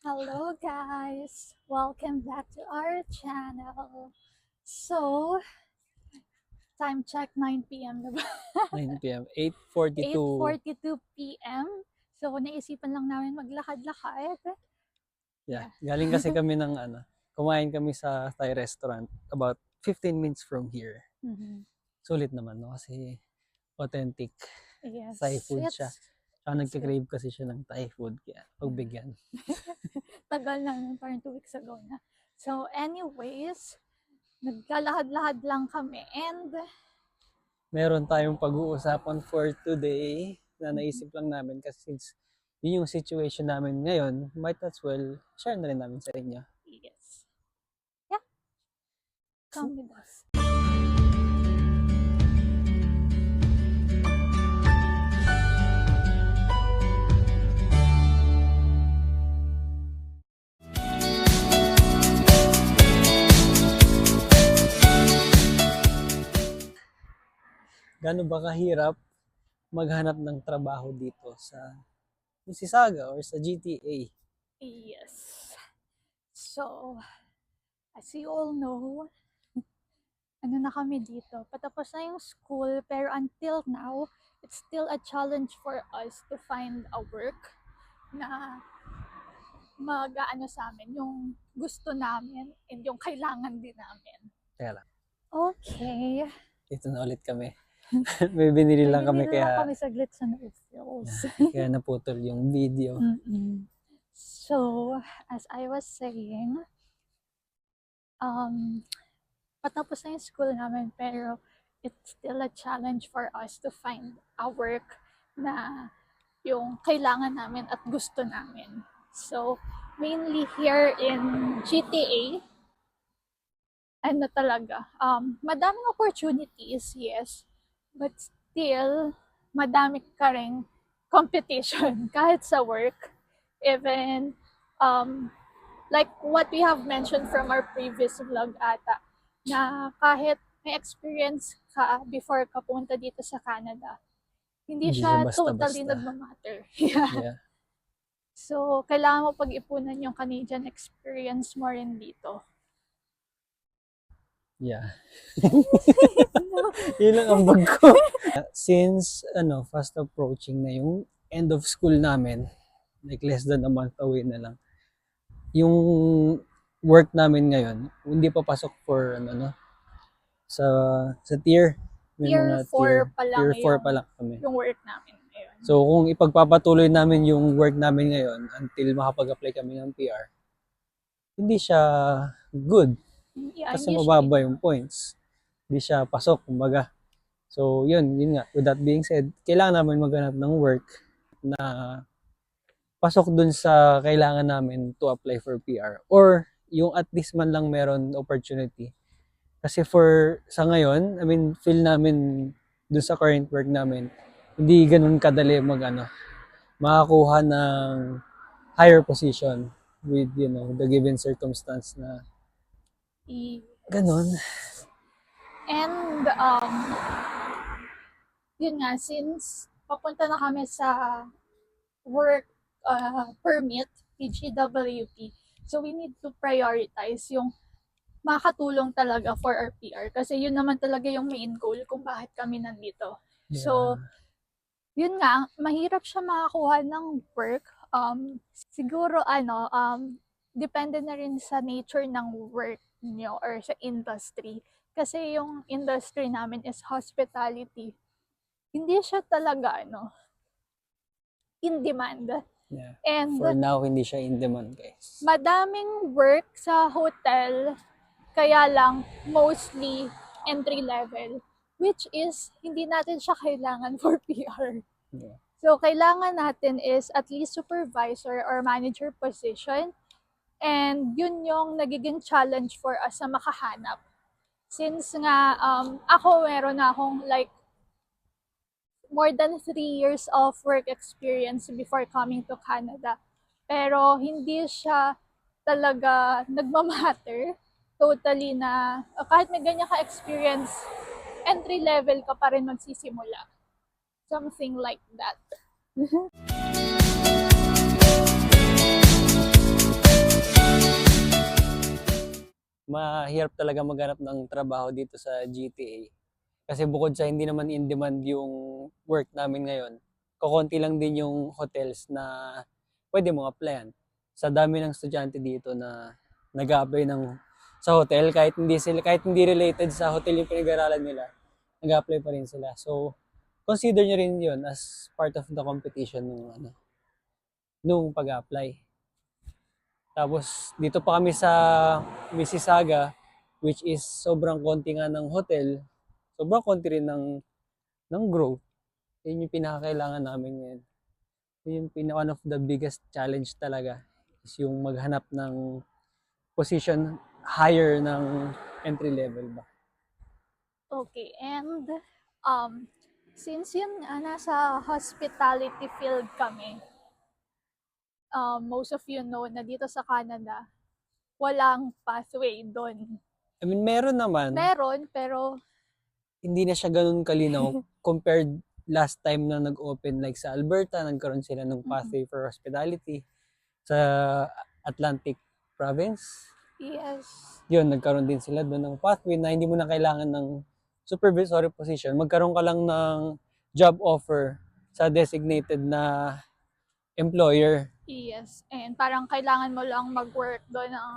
Hello guys! Welcome back to our channel. So, time check 9 p.m. na ba? 9 p.m. 8:42. 8:42 p.m. So, naisipan lang namin maglakad-lakad. Yeah. Galing kasi kami ng kumain kami sa Thai restaurant about 15 minutes from here. Mhm. Sulit naman, no? Kasi authentic Yes. Thai food siya. Tsaka it's nagka-crave kasi siya ng Thai food. Kaya pagbigyan. tagal na nun, parang 2 weeks ago na. So, anyways, naglalakad-lakad lang kami and Meron tayong pag-uusapan for today na naisip lang namin kasi since yun yung situation namin ngayon, might as well share na rin namin sa inyo. yes. Yeah. Come with us. Gaano ba kahirap maghanap ng trabaho dito sa Mississauga or sa GTA? Yes. So, as you all know, ano na kami dito, patapos na yung school, pero until now, it's still a challenge for us to find a work na mag-aano sa amin, yung gusto namin and yung kailangan din namin. Kaya lang, Okay. dito na ulit kami. May binili lang kami Binili lang kaya, kami saglit sa no-feels. kaya naputol yung video. So, as I was saying, patapos na yung school namin, pero it's still a challenge for us to find a work na yung kailangan namin at gusto namin. So, mainly here in GTA, ano talaga, madaming opportunities, yes, but still, madami ka ring competition kahit sa work. Even, like what we have mentioned from our previous vlog ata, na kahit may experience ka before ka pumunta dito sa Canada, hindi Hindi siya siya totally basta-basta. nagmamatter. Yeah. Yeah. So, kailangan mo pag-ipunan yung Canadian experience mo rin dito. Yeah. Yun lang ang bag ko. Since, fast approaching na yung end of school namin, like less than a month away na lang, yung work namin ngayon, hindi pa pasok for, sa tier. May Tier mga 4 pa lang tier 4 yung, pa lang kami. yung work namin ngayon. So, kung ipagpapatuloy namin yung work namin ngayon until makapag-apply kami ng PR, hindi siya good. Yeah, Kasi hindi mababa siya, yung points. Hindi siya pasok, kumbaga. So, yun nga. With that being said, kailangan namin maghanap ng work na pasok dun sa kailangan namin to apply for PR. Or, yung at least man lang meron opportunity. Kasi sa ngayon, I mean, feel namin dun sa current work namin, hindi ganun kadali makakuha ng higher position with, the given circumstance na ganun. And, yun nga, since papunta na kami sa work permit, PGWP, so we need to prioritize yung makakatulong talaga for our PR. Kasi yun naman talaga yung main goal kung bakit kami nandito. Yeah. So, yun nga, mahirap siya makakuha ng work. Siguro, depende na rin sa nature ng work nyo or sa industry. Kasi yung industry namin is hospitality. Hindi siya talaga, in demand. Yeah. And For now, hindi siya in demand, guys. madaming work sa hotel, kaya lang mostly entry level, which is hindi natin siya kailangan for PR. Yeah. So, kailangan natin is at least supervisor or manager position. And yun yung nagiging challenge for us na makahanap. Since nga, ako meron na akong like more than 3 years of work experience before coming to Canada. Pero hindi siya talaga nagmamatter totally na kahit may ganyan ka-experience, entry level ka pa rin magsisimula. Something like that. mahirap talaga maghanap ng trabaho dito sa GTA. Kasi bukod sa hindi naman in demand yung work namin ngayon, kokonti lang din yung hotels na pwede mong applyan. Sa dami ng estudyante dito na nag-a-apply sa hotel, kahit hindi related sa hotel yung pinag-aralan nila, nag-a-apply pa rin sila. So, consider nyo rin yun as part of the competition nung pag-apply. Tapos, dito pa kami sa Mississauga, which is sobrang konti nga ng hotel, sobrang konti rin ng growth. Yun yung pinakakailangan namin ngayon. Yun yung one of the biggest challenge talaga is yung maghanap ng position higher ng entry level ba. Okay, and since yun nasa hospitality field kami, most of you know na dito sa Canada, walang pathway doon. I mean, meron naman. Meron, pero Hindi na siya ganun kalinaw compared last time na nag-open like sa Alberta, nagkaroon sila ng pathway for hospitality. Sa Atlantic Province, yes, yun, nagkaroon din sila doon ng pathway na hindi mo na kailangan ng supervisory position. Magkaroon ka lang ng job offer sa designated na employer. yes. And parang kailangan mo lang mag-work doon ng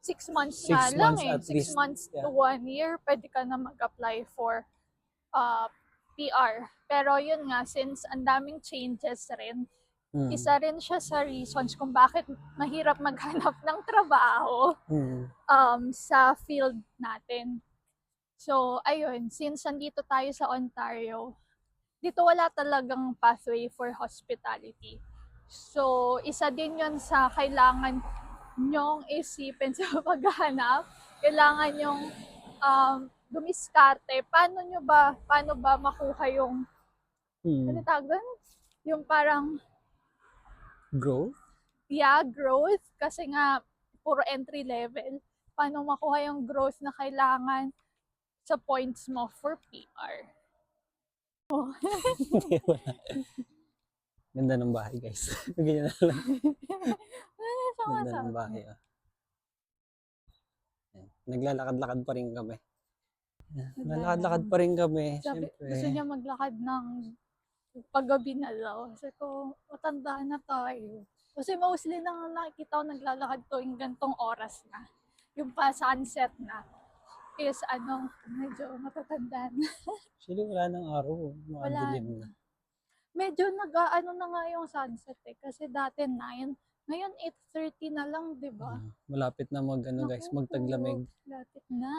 6 months 6 nga lang months eh. at 6 least. months Yeah. to 1 year, pwede ka na mag-apply for PR. Pero yun nga, since ang daming changes rin, isa rin siya sa reasons kung bakit mahirap maghanap ng trabaho sa field natin. So, ayun, since nandito tayo sa Ontario, dito wala talagang pathway for hospitality. So, isa din yun sa kailangan nyong isipin sa paghahanap. Kailangan nyong dumiskarte. Paano ba makuha yung, ano tawag doon? Yung parang, Growth? yeah, growth. Kasi nga, puro entry level. Paano makuha yung growth na kailangan sa points mo for PR. Oh. Ganda ng bahay, guys. Ganyan na lang. Sama Ganda ng bahay. Oh. Naglalakad-lakad pa rin kami. Naglalakad pa rin kami. Sabi, Siyempre. gusto niya maglakad ng paggabi na daw. Kasi ko, matanda na tayo. Kasi mostly nang nakikita ko naglalakad tuwing gantong oras na. Yung pa sunset na is medyo matatanda na. Actually, wala nang araw. Wala Madilim na. Medyo na nga yung sunset eh. Kasi dati 9. Ngayon 8:30 na lang, di ba? Malapit na guys, magtaglamig. Lapit na.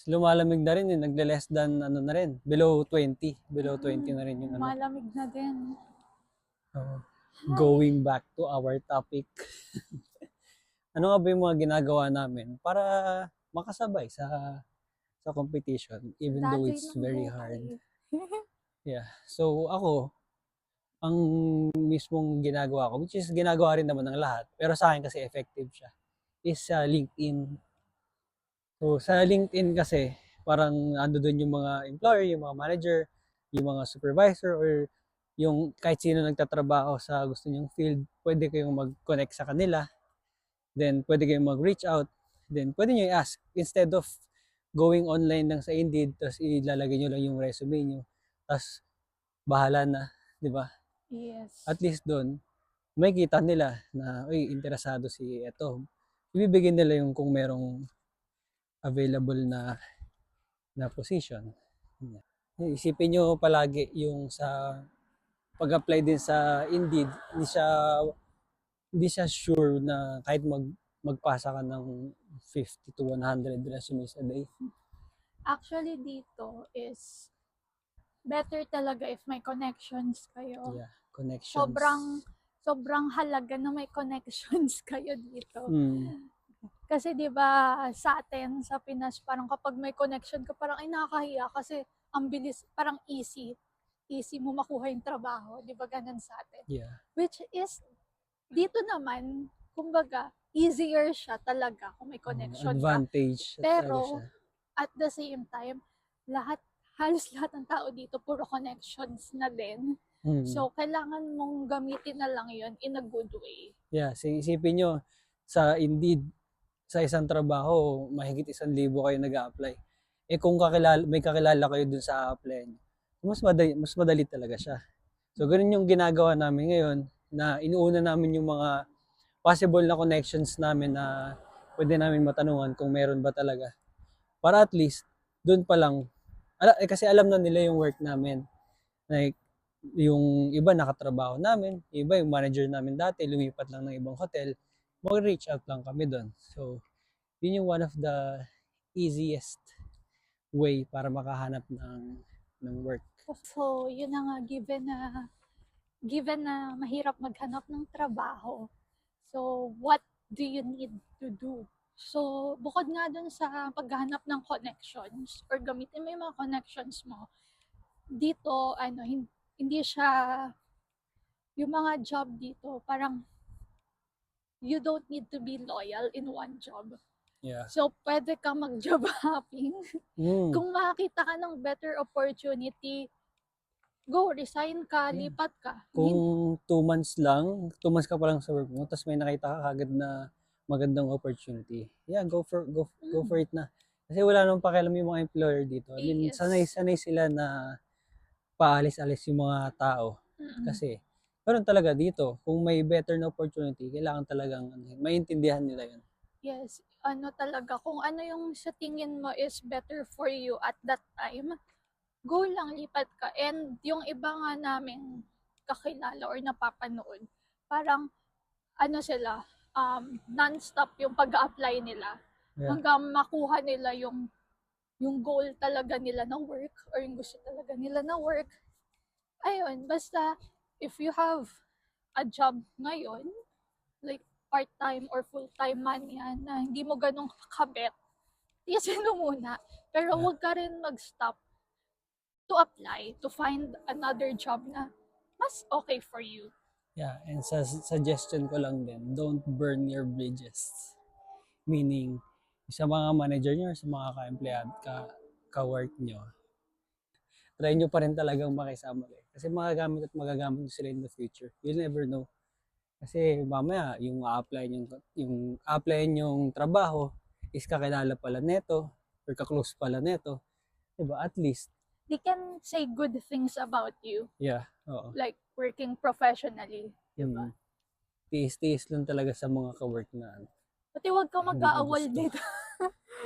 Lumalamig na rin eh. Nagle-less than na rin. Below 20. Below 20 na rin yung Malamig na din. Going back to our topic. Ano nga ba yung mga ginagawa namin para makasabay sa competition even though Dati it's ng very buhay. hard. Yeah. So ako, ang mismong ginagawa ko, which is ginagawa rin naman ng lahat, pero sa akin kasi effective siya, is LinkedIn. So sa LinkedIn kasi, parang ando doon yung mga employer, yung mga manager, yung mga supervisor, or yung kahit sino nagtatrabaho sa gusto niyong field, pwede kayong mag-connect sa kanila. Then pwede kayong mag-reach out. Then pwede nyo i-ask. Instead of going online lang sa Indeed, tapos ilalagay nyo lang yung resume nyo, tapos bahala na, di ba? Yes. At least doon, may kita nila na, uy, interesado si eto. Ibibigay nila yung kung merong available na position. Isipin nyo palagi yung sa pag-apply din sa Indeed, hindi siya sure na kahit magpasa ka ng 50 to 100 resumes a day. Actually dito is better talaga if may connections kayo. Yeah, connections. Sobrang halaga na may connections kayo dito. Kasi 'di ba sa atin sa Pinas parang kapag may connection ka parang ay nakakahiya kasi ang bilis, parang easy mo makuha yung trabaho, 'di ba ganun sa atin? Yeah. Which is dito naman kumbaga easier siya talaga kung may connection advantage. ka. Pero at the same time, halos lahat ng tao dito puro connections na din. So kailangan mong gamitin na lang 'yon in a good way. Yeah, isipin nyo sa Indeed, sa isang trabaho, mahigit 1,000 kayo nag-a-apply. Eh kung may kakilala kayo dun sa a-apply nyo, mas madali talaga siya. So, ganun yung ginagawa namin ngayon, na inuuna namin yung mga possible na connections namin na pwede namin matanungan kung meron ba talaga. Para at least, dun pa lang, kasi alam na nila yung work namin. Like, yung iba nakatrabaho namin, iba yung manager namin dati, lumipat lang ng ibang hotel, mag-reach out lang kami dun. So, yun yung one of the easiest way para makahanap ng work. So, yun na nga, given na mahirap maghanap ng trabaho, so what do you need to do? So, bukod nga dun sa paghahanap ng connections or gamitin mo yung mga connections mo, dito, hindi siya, yung mga job dito, parang you don't need to be loyal in one job. Yeah. So, pwede ka mag-job hopping. Mm. Kung makakita ka ng better opportunity, go, resign ka, Yeah. lipat ka. Kung 2 months ka pa lang sa work mo, tapos may nakita ka agad na magandang opportunity, yeah, go for it na. Kasi wala namang pakialam yung mga employer dito. I mean, Yes. sanay sila na paalis-alis yung mga tao. Kasi, pero talaga dito, kung may better na opportunity, kailangan talagang maintindihan nila yun. Yes, talaga, kung ano yung sa tingin mo is better for you at that time, go lang, lipat ka. And yung iba nga namin kakilala or napapanood, parang sila, non-stop yung pag-apply nila. Yeah. Hanggang makuha nila yung goal talaga nila na work or yung gusto talaga nila na work. Ayun, basta if you have a job ngayon, like part-time or full-time man yan, na hindi mo ganun kakabit, tiyasin mo muna. Pero Yeah. huwag ka rin mag-stop to apply, to find another job na mas okay for you. Yeah, and sa suggestion ko lang din, don't burn your bridges. Meaning, sa mga manager nyo, sa mga ka-empleyado, ka-work nyo, try nyo pa rin talagang makisama kayo. Kasi magagamit nyo sila in the future. You'll never know. Kasi mamaya, yung apply yung trabaho is kakilala pala neto or ka-close pala neto. Diba? At least, They can say good things about you, yeah, oo. like working professionally. Diba? Tiis-tiis lang talaga sa mga ka-work na. Pati huwag ka Hindi ko mag-aawal gusto. dito.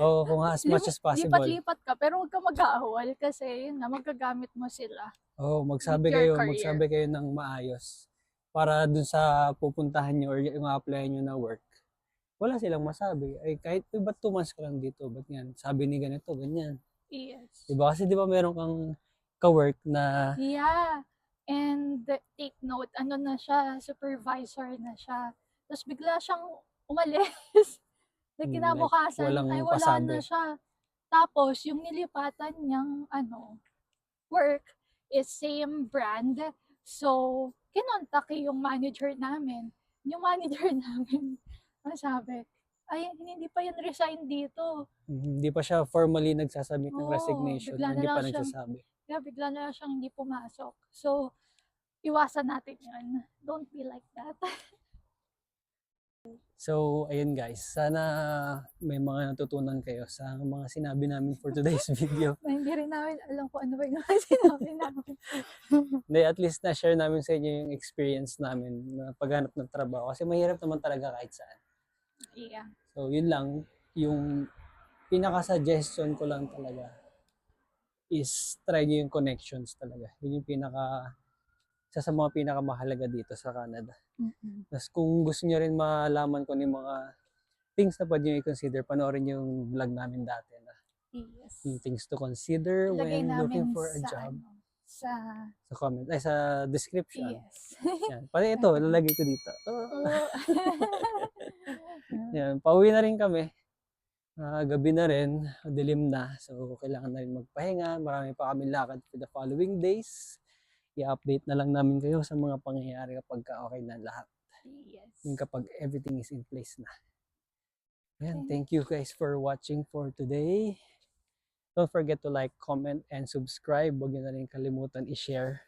Oo, kung as much as possible. Lipat-lipat ka, pero huwag ka mag-aawal kasi yun na, magagamit mo sila. Oo, With your career. magsabi kayo ng maayos. Para dun sa pupuntahan nyo or yung apply nyo na work, wala silang masabi. Ay, kahit ba't 2 months ka lang dito, ba't yan? Sabi ni ganito, ganyan. Yes. Diba? Kasi diba meron kang ka-work na, Yeah. And take note, na siya, supervisor na siya. Tapos bigla siyang umalis. Like, kinabukasan, walang ay wala pasabi. na siya. Tapos, yung nilipatan niyang, work is same brand. So, kinontak yung manager namin. Yung manager namin, sabi, ay, hindi pa yan resign dito. Hindi pa siya formally nagsasubmit ng Oo, resignation. bigla na Hindi lang pa siyang- nagsasabi. Kaya bigla na lang siyang hindi pumasok. So, iwasan natin yun. Don't be like that. So, ayun guys. Sana may mga natutunan kayo sa mga sinabi namin for today's video. Na hindi rin namin alam kung ano ba yung mga sinabi namin. Hindi, at least na-share namin sa inyo yung experience namin na paghanap ng trabaho. Kasi mahirap naman talaga kahit saan. Yeah. So, yun lang. Yung pinaka-suggestion ko lang talaga is try nyo yung connections talaga. Yun yung isa sa mga pinakamahalaga dito sa Canada. Tapos kung gusto nyo rin malaman ko yung mga things na pwede nyo i-consider, panoorin yung vlog namin dati na Yes. yung things to consider Ilagay when looking namin for a sa, job. sa, Sa description. yes. Yan. Pati ito, lalagay ko dito. Oo. Yan. Pauwi na rin kami. Gabi na rin, dilim na. So, kailangan na rin magpahinga. Marami pa kami lakad for the following days. I-update na lang namin kayo sa mga pangyayari kapag okay na lahat. Yes. Yung kapag everything is in place na. Yan. Thank you guys for watching for today. Don't forget to like, comment, and subscribe. Huwag nyo na rin kalimutan i-share.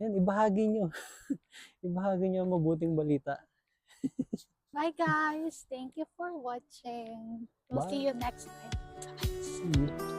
Yan, ibahagi nyo. Ibahagi nyo ang mabuting balita. Bye guys. Thank you for watching. We'll Bye. see you next time. See you.